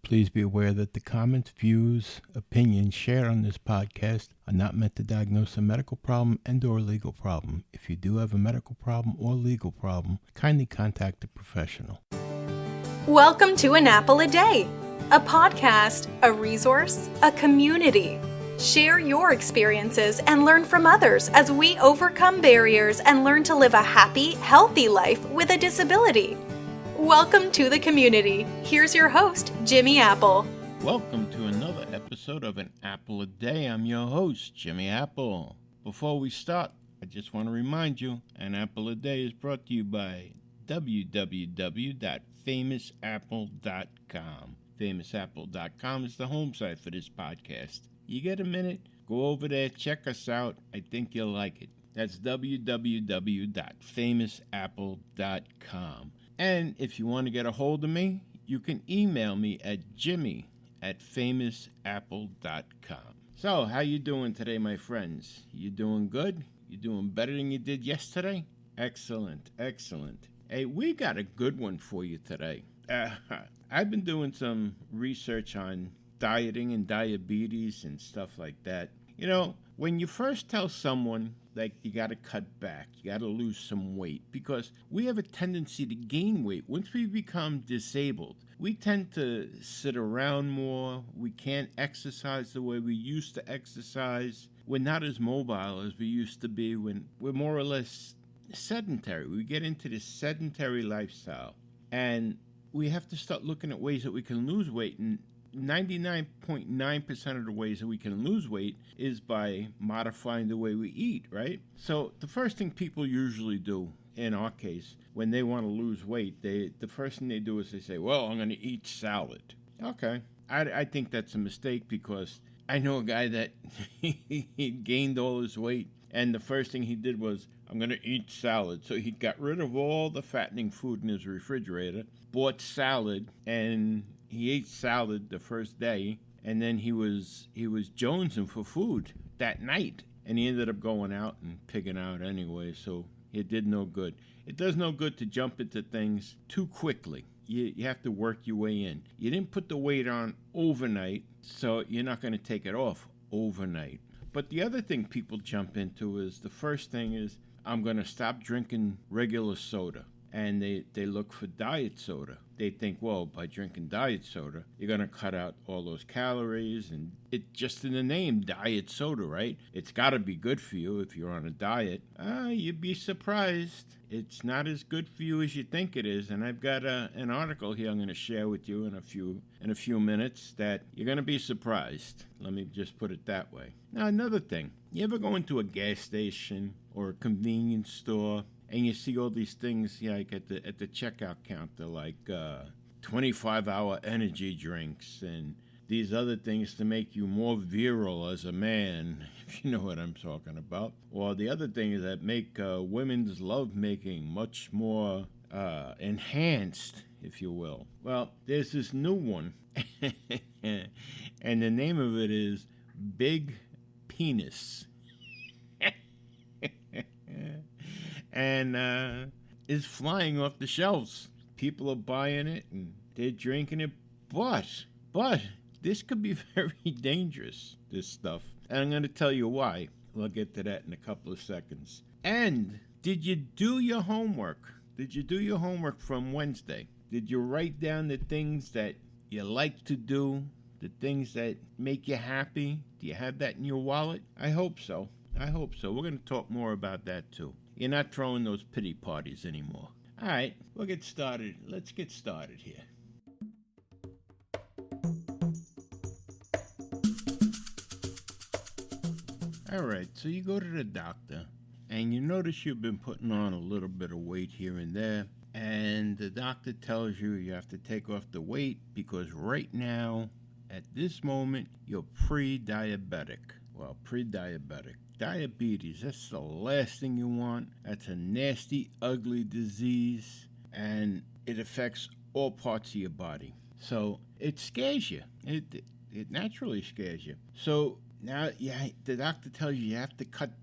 Please be aware that the comments, views, opinions shared on this podcast are not meant to diagnose a medical problem and/or legal problem. If you do have a medical problem or legal problem, kindly contact a professional. Welcome to An Apple a Day, a podcast, a resource, a community. Share your experiences and learn from others as we overcome barriers and learn to live a happy, healthy life with a disability. Welcome to the community. Here's your host, Jimmy Apple. Welcome to another episode of An Apple a Day. I'm your host, Jimmy Apple. Before we start, I just want to remind you, An Apple a Day is brought to you by www.famousapple.com. Famousapple.com is the home site for this podcast. You get a minute? Go over there, check us out. I think you'll like it. That's www.famousapple.com. And if you want to get a hold of me, you can email me at jimmy@famousapple.com. So, how you doing today, my friends? You doing good? You doing better than you did yesterday? Excellent, excellent. Hey, we got a good one for you today. I've been doing some research on dieting and diabetes and stuff like that. You know, when you first tell someone, like, you got to cut back, you got to lose some weight, because we have a tendency to gain weight. Once we become disabled, we tend to sit around more. We can't exercise the way we used to exercise. We're not as mobile as we used to be. When we're more or less sedentary. We get into this sedentary lifestyle, and we have to start looking at ways that we can lose weight. And 99.9% of the ways that we can lose weight is by modifying the way we eat, right? So the first thing people usually do, in our case, when they want to lose weight, the first thing they do is they say, well, I'm going to eat salad. Okay. I think that's a mistake, because I know a guy that he gained all his weight, and the first thing he did was, I'm going to eat salad. So he got rid of all the fattening food in his refrigerator, bought salad, and he ate salad the first day, and then he was jonesing for food that night, and he ended up going out and pigging out anyway, so it did no good. It does no good to jump into things too quickly. You have to work your way in. You didn't put the weight on overnight, so you're not going to take it off overnight. But the other thing people jump into is, the first thing is, I'm going to stop drinking regular soda. And they look for diet soda. They think, well, by drinking diet soda, you're going to cut out all those calories. And it just in the name, diet soda, right? It's got to be good for you if you're on a diet. You'd be surprised. It's not as good for you as you think it is. And I've got an article here I'm going to share with you in a few minutes that you're going to be surprised. Let me just put it that way. Now, another thing. You ever go into a gas station or a convenience store, and you see all these things, like at the checkout counter, like 25-hour energy drinks and these other things to make you more virile as a man, if you know what I'm talking about. Or the other things that make women's lovemaking much more enhanced, if you will. Well, there's this new one, and the name of it is Big Penis. And is flying off the shelves. People are buying it and they're drinking it, but this could be very dangerous, this stuff. And I'm going to tell you why. We'll get to that in a couple of seconds. And did you do your homework? Did you do your homework from Wednesday? Did you write down the things that you like to do, the things that make you happy? Do you have that in your wallet? I hope so. We're going to talk more about that too. You're not throwing those pity parties anymore. All right, we'll get started. Let's get started here. All right, so you go to the doctor, and you notice you've been putting on a little bit of weight here and there, and the doctor tells you have to take off the weight because right now, at this moment, you're pre-diabetic. Well, pre-diabetic. Diabetes, that's the last thing you want. That's a nasty, ugly disease, and it affects all parts of your body. So it scares you. It naturally scares you. So now the doctor tells you have to cut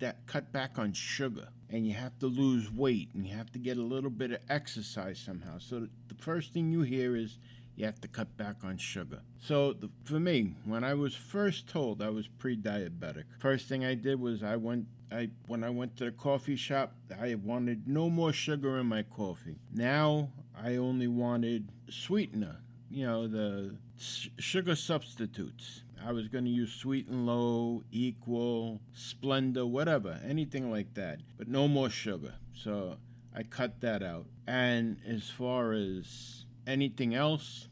back on sugar, and you have to lose weight, and you have to get a little bit of exercise somehow. So the first thing you hear is you have to cut back on sugar. So for me, when I was first told I was pre-diabetic, first thing I did was when I went to the coffee shop, I wanted no more sugar in my coffee. Now I only wanted sweetener, the sugar substitutes. I was going to use Sweet and Low, Equal, Splenda, whatever, anything like that, but no more sugar. So I cut that out. And as far as anything else,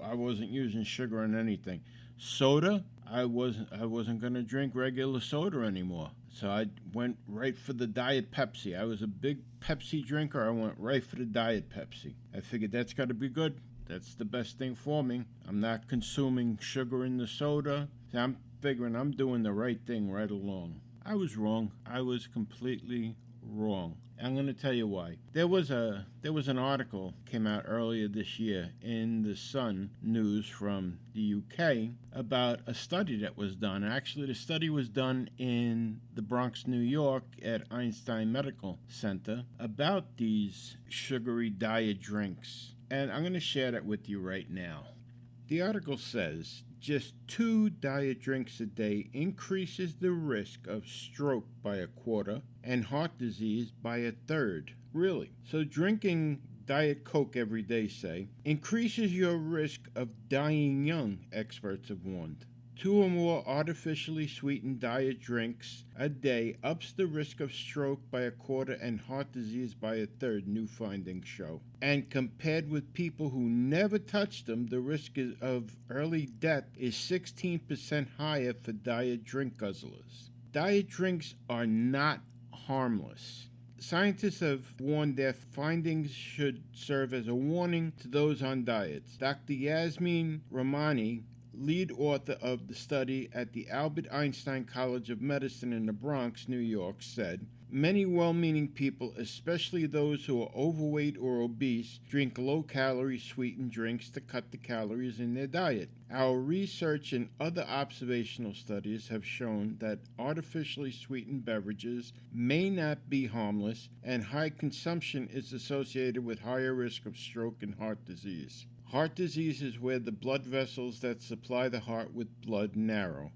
I wasn't using sugar in anything. Soda, I wasn't going to drink regular soda anymore. So I went right for the Diet Pepsi. I was a big Pepsi drinker. I went right for the Diet Pepsi. I figured that's got to be good. That's the best thing for me. I'm not consuming sugar in the soda. So I'm figuring I'm doing the right thing right along. I was wrong. I was completely wrong. I'm going to tell you why. There was an article came out earlier this year in the Sun News from the UK about a study that was done. Actually, the study was done in the Bronx, New York at Einstein Medical Center about these sugary diet drinks. And I'm going to share that with you right now. The article says just 2 diet drinks a day increases the risk of stroke by 1/4 and heart disease by 1/3. Really? So drinking Diet Coke every day, say, increases your risk of dying young, experts have warned. 2 or more artificially sweetened diet drinks a day ups the risk of stroke by 1/4 and heart disease by 1/3, new findings show. And compared with people who never touched them, the risk of early death is 16% higher for diet drink guzzlers. Diet drinks are not harmless. Scientists have warned their findings should serve as a warning to those on diets. Dr. Yasmin Rahmani, lead author of the study at the Albert Einstein College of Medicine in the Bronx, New York, said, many well-meaning people, especially those who are overweight or obese, drink low-calorie sweetened drinks to cut the calories in their diet. Our research and other observational studies have shown that artificially sweetened beverages may not be harmless, and high consumption is associated with higher risk of stroke and heart disease. Heart disease is where the blood vessels that supply the heart with blood narrow,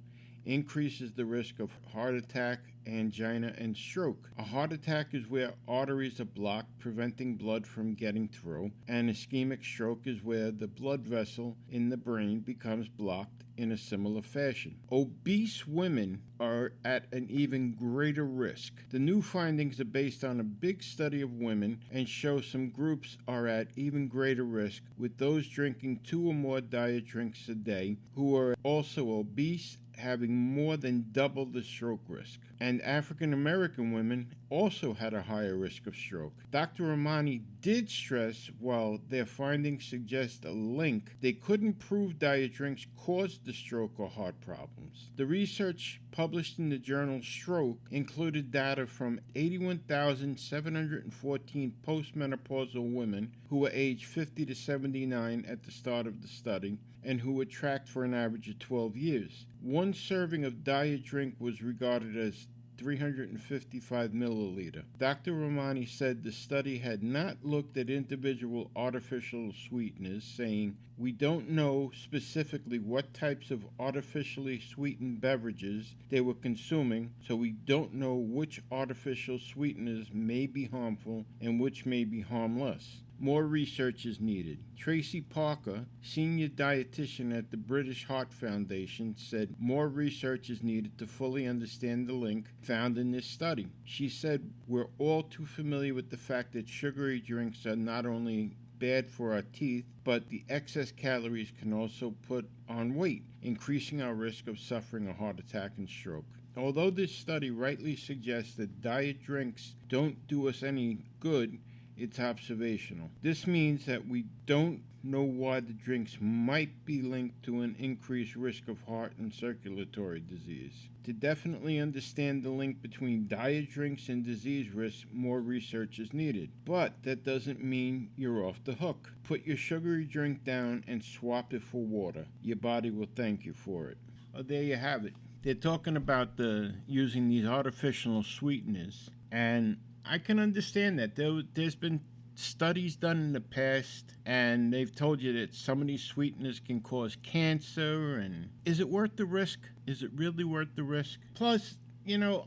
increases the risk of heart attack, angina, and stroke. A heart attack is where arteries are blocked, preventing blood from getting through, and ischemic stroke is where the blood vessel in the brain becomes blocked in a similar fashion. Obese women are at an even greater risk. The new findings are based on a big study of women and show some groups are at even greater risk, with those drinking 2 or more diet drinks a day who are also obese, having more than double the stroke risk. And African American women also had a higher risk of stroke. Dr. Rahmani did stress, while their findings suggest a link, they couldn't prove diet drinks caused the stroke or heart problems. The research published in the journal Stroke included data from 81,714 postmenopausal women who were aged 50 to 79 at the start of the study and who were tracked for an average of 12 years. One serving of diet drink was regarded as 355 milliliter. Dr. Rahmani said the study had not looked at individual artificial sweeteners, saying, we don't know specifically what types of artificially sweetened beverages they were consuming, so we don't know which artificial sweeteners may be harmful and which may be harmless. More research is needed. Tracy Parker, senior dietitian at the British Heart Foundation, said more research is needed to fully understand the link found in this study. She said, we're all too familiar with the fact that sugary drinks are not only bad for our teeth, but the excess calories can also put on weight, increasing our risk of suffering a heart attack and stroke. Although this study rightly suggests that diet drinks don't do us any good, it's observational. This means that we don't know why the drinks might be linked to an increased risk of heart and circulatory disease. To definitely understand the link between diet drinks and disease risk, more research is needed. But that doesn't mean you're off the hook. Put your sugary drink down and swap it for water. Your body will thank you for it. Oh, there you have it. They're talking about using these artificial sweeteners, and I can understand that. There's been studies done in the past, and they've told you that some of these sweeteners can cause cancer. And is it worth the risk? Is it really worth the risk? Plus,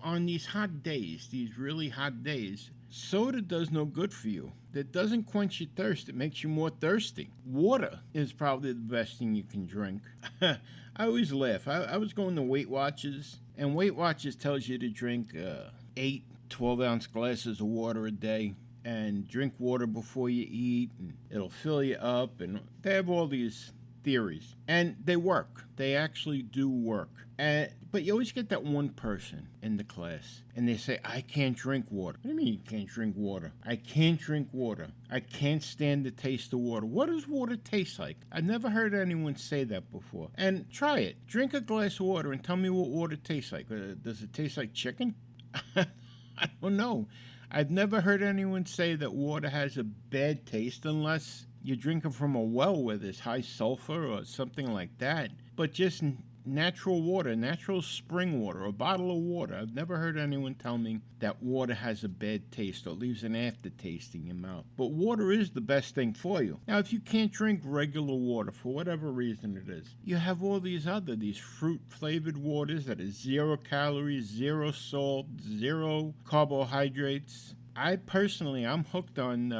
on these hot days, these really hot days, soda does no good for you. That doesn't quench your thirst. It makes you more thirsty. Water is probably the best thing you can drink. I always laugh. I was going to Weight Watchers, and Weight Watchers tells you to drink 8 12-ounce glasses of water a day, and drink water before you eat, and it'll fill you up. And they have all these theories, and they work. They actually do work. But you always get that one person in the class, and they say, I can't drink water. What do you mean you can't drink water? I can't drink water. I can't stand the taste of water. What does water taste like? I've never heard anyone say that before. And try it. Drink a glass of water and tell me what water tastes like. Does it taste like chicken? I don't know. I've never heard anyone say that water has a bad taste unless you're drinking from a well where there's high sulfur or something like that. But just natural water, natural spring water, a bottle of water. I've never heard anyone tell me that water has a bad taste or leaves an aftertaste in your mouth. But water is the best thing for you. Now, if you can't drink regular water for whatever reason it is, you have all these fruit-flavored waters that are 0 calories, 0 salt, 0 carbohydrates. I'm hooked on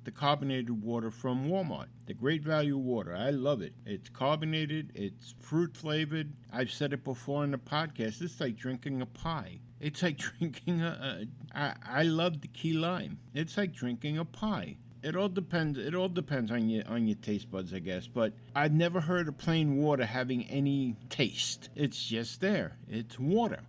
the carbonated water from Walmart, the Great Value water. I love it. It's carbonated, it's fruit flavored. I've said it before in the podcast. It's like drinking a pie. It's like drinking I love the key lime. It's like drinking a pie. It all depends on your taste buds, I guess. But I've never heard of plain water having any taste. It's just there. It's water.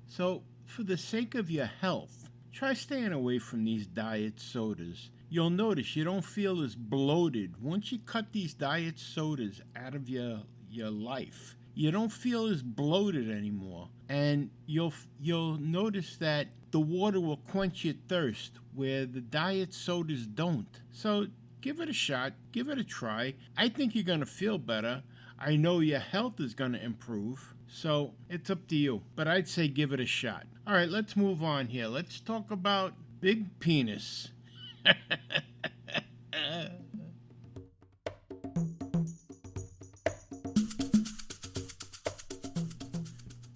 So, for the sake of your health, try staying away from these diet sodas. You'll notice you don't feel as bloated. Once you cut these diet sodas out of your life, you don't feel as bloated anymore. And you'll notice that the water will quench your thirst where the diet sodas don't. So give it a shot. Give it a try. I think you're going to feel better. I know your health is going to improve. So it's up to you. But I'd say give it a shot. All right, let's move on here. Let's talk about big penis.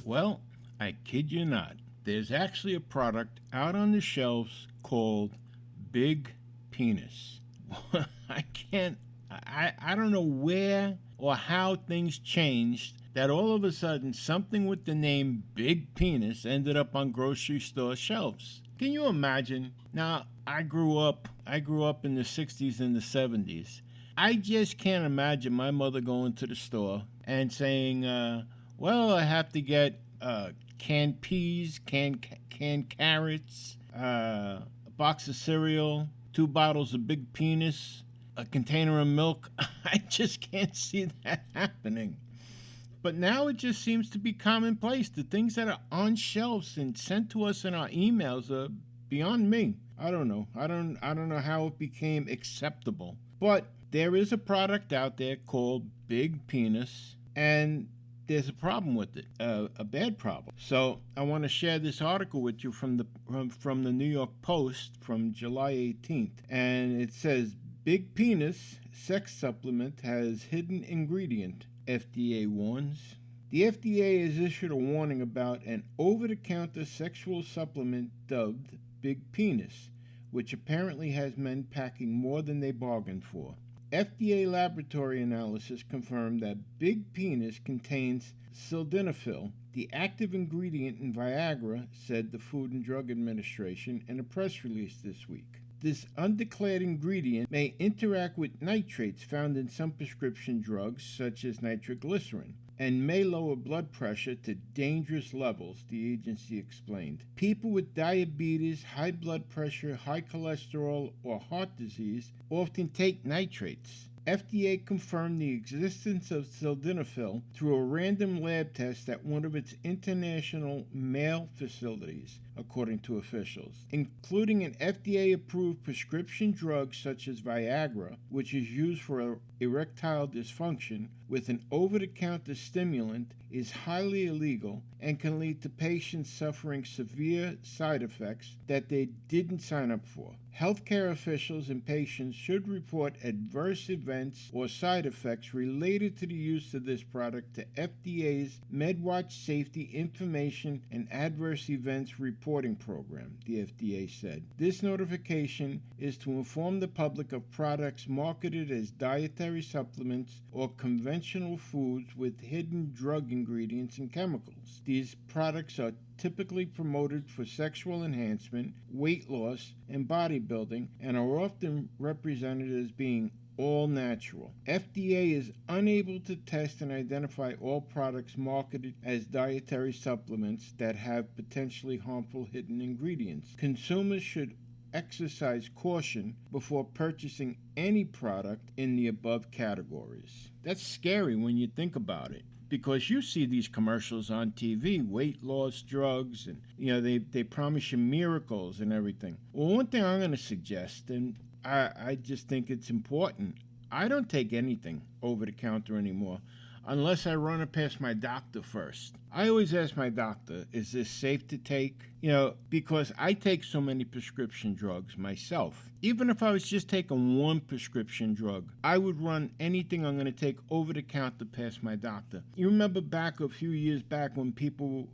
Well, I kid you not. There's actually a product out on the shelves called Big Penis. I don't know where or how things changed that all of a sudden something with the name Big Penis ended up on grocery store shelves. Can you imagine? Now, I grew up in the 60s and the 70s. I just can't imagine my mother going to the store and saying, well, I have to get canned peas, canned carrots, a box of cereal, 2 bottles of Big Penis, a container of milk. I just can't see that happening. But now it just seems to be commonplace. The things that are on shelves and sent to us in our emails are beyond me. I don't know. I don't know how it became acceptable. But there is a product out there called Big Penis, and there's a problem with it, a bad problem. So I want to share this article with you from the New York Post from July 18th, and it says Big Penis sex supplement has hidden ingredient, FDA warns. The FDA has issued a warning about an over-the-counter sexual supplement dubbed Big Penis, which apparently has men packing more than they bargained for. FDA laboratory analysis confirmed that Big Penis contains sildenafil, the active ingredient in Viagra, said the Food and Drug Administration in a press release this week. This undeclared ingredient may interact with nitrates found in some prescription drugs, such as nitroglycerin, and may lower blood pressure to dangerous levels, the agency explained. People with diabetes, high blood pressure, high cholesterol, or heart disease often take nitrates. FDA confirmed the existence of sildenafil through a random lab test at one of its international mail facilities. according to officials, including an FDA-approved prescription drug such as Viagra, which is used for erectile dysfunction, with an over-the-counter stimulant, is highly illegal and can lead to patients suffering severe side effects that they didn't sign up for. Healthcare officials and patients should report adverse events or side effects related to the use of this product to FDA's MedWatch Safety Information and Adverse Events Reporting Program, the FDA said. This notification is to inform the public of products marketed as dietary supplements or conventional foods with hidden drug ingredients and chemicals. These products are typically promoted for sexual enhancement, weight loss, and bodybuilding, and are often represented as being all natural. FDA is unable to test and identify all products marketed as dietary supplements that have potentially harmful hidden ingredients. Consumers should exercise caution before purchasing any product in the above categories. That's scary when you think about it, because you see these commercials on TV, weight loss drugs, and they promise you miracles and everything. Well, one thing I'm going to suggest, and I just think it's important, I don't take anything over the counter anymore unless I run it past my doctor first. I always ask my doctor, is this safe to take? Because I take so many prescription drugs myself. Even if I was just taking one prescription drug, I would run anything I'm going to take over the counter past my doctor. You remember back a few years back when people,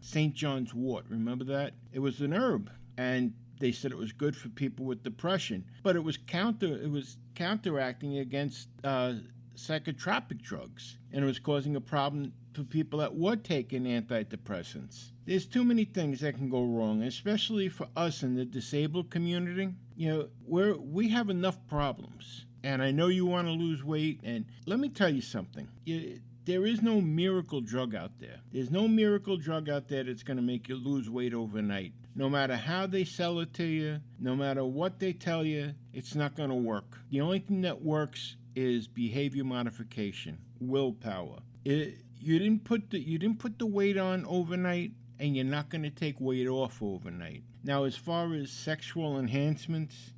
St. John's wort, remember that? It was an herb, and they said it was good for people with depression, but it was counteracting against psychotropic drugs, and it was causing a problem for people that were taking antidepressants. There's too many things that can go wrong, especially for us in the disabled community. We have enough problems, and I know you want to lose weight, and let me tell you something. There is no miracle drug out there. There's no miracle drug out there that's going to make you lose weight overnight. No matter how they sell it to you, no matter what they tell you, it's not going to work. The only thing that works is behavior modification, willpower. You didn't put the weight on overnight, and you're not going to take weight off overnight. Now, as far as sexual enhancements,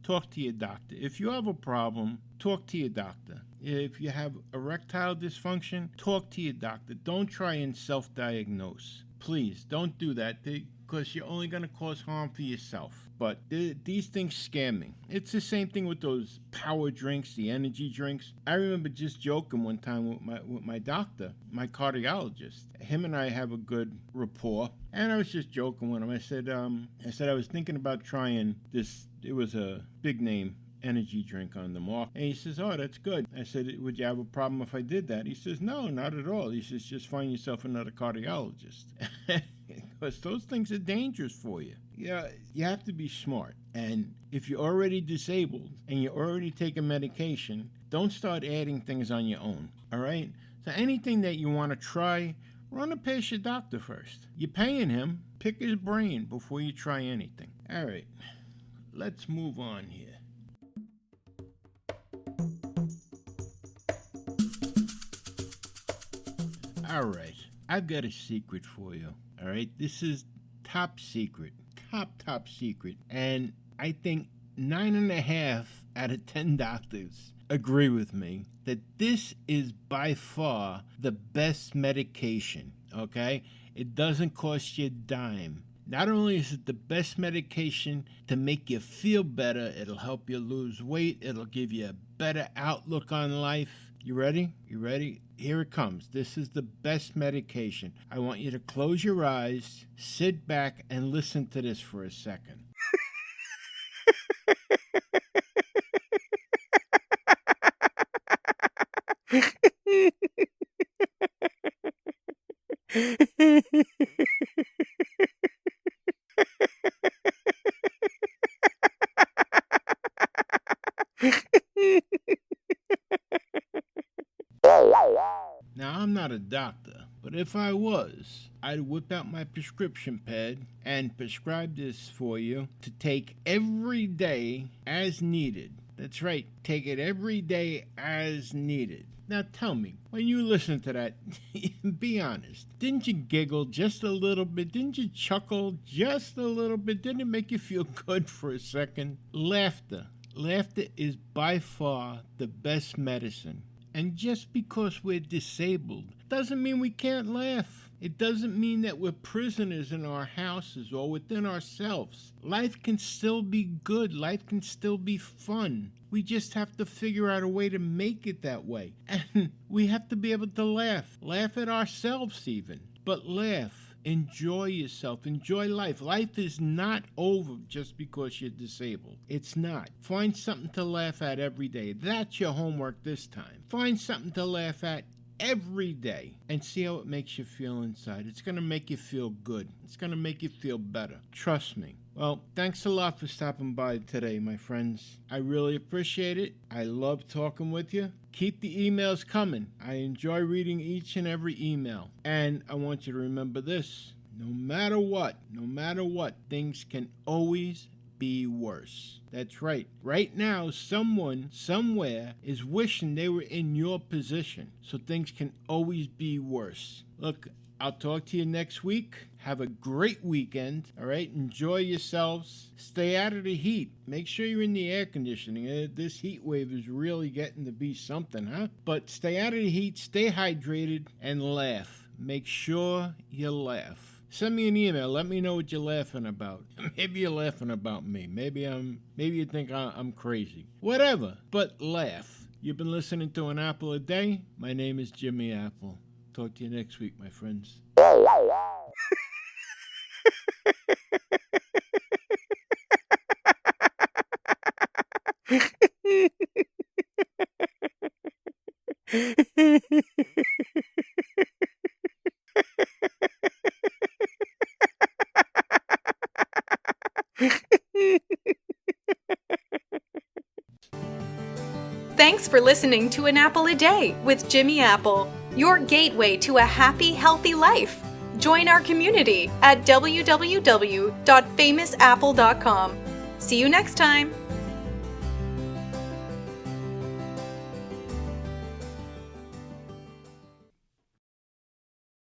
talk to your doctor. If you have a problem, talk to your doctor. If you have erectile dysfunction, talk to your doctor. Don't try and self-diagnose. Please, don't do that, because you're only going to cause harm for yourself. But these things scare me. It's the same thing with those power drinks, the energy drinks. I remember just joking one time with my doctor, my cardiologist. Him and I have a good rapport, and I was just joking with him. I said I was thinking about trying this. It was a big name energy drink on the market. And he says, oh, that's good. I said, would you have a problem if I did that? He says, no, not at all. He says, just find yourself another cardiologist. Because those things are dangerous for you. Yeah, you have to be smart. And if you're already disabled and you're already taking medication, don't start adding things on your own, all right? So anything that you want to try, run it past your doctor first. You're paying him. Pick his brain before you try anything. All right, let's move on here. All right, I've got a secret for you. All right, this is top secret, top secret. And I think 9.5 out of 10 doctors agree with me that this is by far the best medication, okay? It doesn't cost you a dime. Not only is it the best medication to make you feel better, it'll help you lose weight, it'll give you a better outlook on life. You ready? You ready? Here it comes. This is the best medication. I want you to close your eyes, sit back, and listen to this for a second. Now, I'm not a doctor, but if I was, I'd whip out my prescription pad and prescribe this for you to take every day as needed. That's right. Take it every day as needed. Now tell me, when you listen to that, be honest. Didn't you giggle just a little bit? Didn't you chuckle just a little bit? Didn't it make you feel good for a second? Laughter. Laughter is by far the best medicine. And just because we're disabled doesn't mean we can't laugh. It doesn't mean that we're prisoners in our houses or within ourselves. Life can still be good. Life can still be fun. We just have to figure out a way to make it that way. And we have to be able to laugh. Laugh at ourselves even. But laugh. Enjoy yourself. Enjoy life. Life is not over just because you're disabled. It's not. Find something to laugh at every day. That's your homework this time. Find something to laugh at every day and see how it makes you feel inside. It's going to make you feel good. It's going to make you feel better. Trust me. Well, thanks a lot for stopping by today, my friends. I really appreciate it. I love talking with you. Keep the emails coming. I enjoy reading each and every email. And I want you to remember this. No matter what, things can always be worse. That's right. Right now, someone, somewhere, is wishing they were in your position. So things can always be worse. Look, I'll talk to you next week. Have a great weekend. All right? Enjoy yourselves. Stay out of the heat. Make sure you're in the air conditioning. This heat wave is really getting to be something, huh? But stay out of the heat. Stay hydrated and laugh. Make sure you laugh. Send me an email. Let me know what you're laughing about. Maybe you're laughing about me. Maybe you think I'm crazy. Whatever. But laugh. You've been listening to An Apple a Day. My name is Jimmy Apple. Talk to you next week, my friends. Thanks for listening to An Apple a Day with Jimmy Apple, your gateway to a happy, healthy life. Join our community at www.famousapple.com. See you next time.